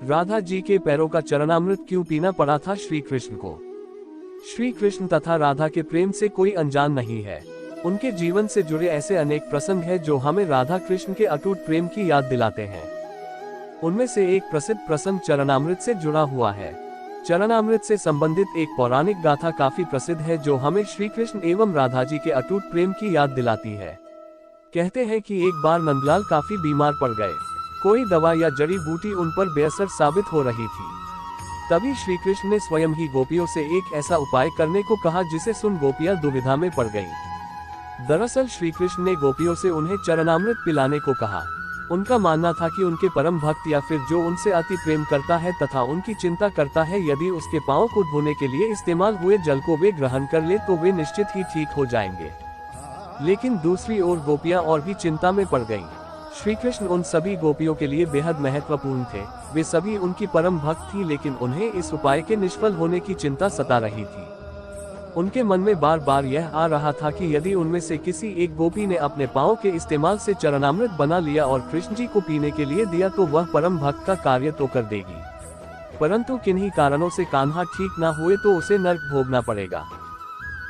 राधा जी के पैरों का चरणामृत क्यों पीना पड़ा था श्री कृष्ण को? श्री कृष्ण तथा राधा के प्रेम से कोई अनजान नहीं है। उनके जीवन से जुड़े ऐसे अनेक प्रसंग हैं जो हमें राधा कृष्ण के अटूट प्रेम की याद दिलाते हैं। उनमें से एक प्रसिद्ध प्रसंग चरणामृत से जुड़ा हुआ है। चरणामृत से संबंधित एक पौराणिक गाथा काफी प्रसिद्ध है जो हमें श्री कृष्ण एवं राधा जी के अटूट प्रेम की याद दिलाती है। कहते हैं कि एक बार नंदलाल काफी बीमार पड़ गए। कोई दवा या जड़ी बूटी उन पर बेअसर साबित हो रही थी। तभी श्री कृष्ण ने स्वयं ही गोपियों से एक ऐसा उपाय करने को कहा जिसे सुन गोपियां दुविधा में पड़ गईं। दरअसल श्री कृष्ण ने गोपियों से उन्हें चरणामृत पिलाने को कहा। उनका मानना था कि उनके परम भक्त या फिर जो उनसे अति प्रेम करता है तथा उनकी चिंता करता है, यदि उसके पांव को धोने के लिए इस्तेमाल हुए जल को वे ग्रहण कर ले तो वे निश्चित ही ठीक हो जाएंगे। लेकिन दूसरी ओर गोपियां और भी चिंता में पड़ गईं। श्री कृष्ण उन सभी गोपियों के लिए बेहद महत्वपूर्ण थे। वे सभी उनकी परम भक्त थी, लेकिन उन्हें इस उपाय के निष्फल होने की चिंता सता रही थी। उनके मन में बार बार यह आ रहा था कि यदि उनमें से किसी एक गोपी ने अपने पांव के इस्तेमाल से चरणामृत बना लिया और कृष्ण जी को पीने के लिए दिया तो वह परम भक्त का कार्य तो कर देगी, परंतु किन्हीं कारणों से कान्हा ठीक न हुए तो उसे नर्क भोगना पड़ेगा।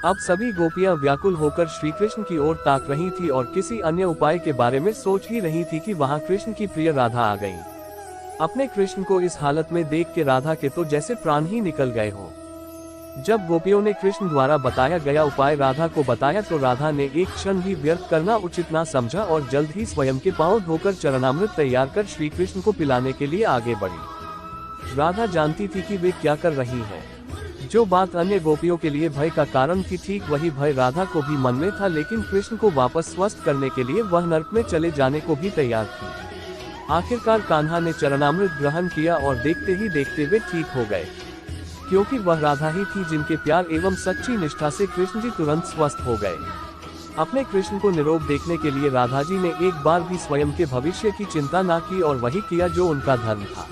अब सभी गोपियां व्याकुल होकर श्री कृष्ण की ओर ताक रही थी और किसी अन्य उपाय के बारे में सोच ही रही थी कि वहां कृष्ण की प्रिय राधा आ गई। अपने कृष्ण को इस हालत में देख के राधा के तो जैसे प्राण ही निकल गए हो। जब गोपियों ने कृष्ण द्वारा बताया गया उपाय राधा को बताया तो राधा ने एक क्षण भी व्यर्थ करना उचित न समझा और जल्द ही स्वयं के पांव धोकर चरणामृत तैयार कर श्री कृष्ण को पिलाने के लिए आगे बढ़ी। राधा जानती थी कि वे क्या कर रही हैं। जो बात अन्य गोपियों के लिए भय का कारण थी, ठीक वही भय राधा को भी मन में था, लेकिन कृष्ण को वापस स्वस्थ करने के लिए वह नरक में चले जाने को भी तैयार थी। आखिरकार कान्हा ने चरणामृत ग्रहण किया और देखते ही देखते वे ठीक हो गए, क्योंकि वह राधा ही थी जिनके प्यार एवं सच्ची निष्ठा से कृष्ण जी तुरंत स्वस्थ हो गए। अपने कृष्ण को निरोग देखने के लिए राधा जी ने एक बार भी स्वयं के भविष्य की चिंता न की और वही किया जो उनका धर्म था।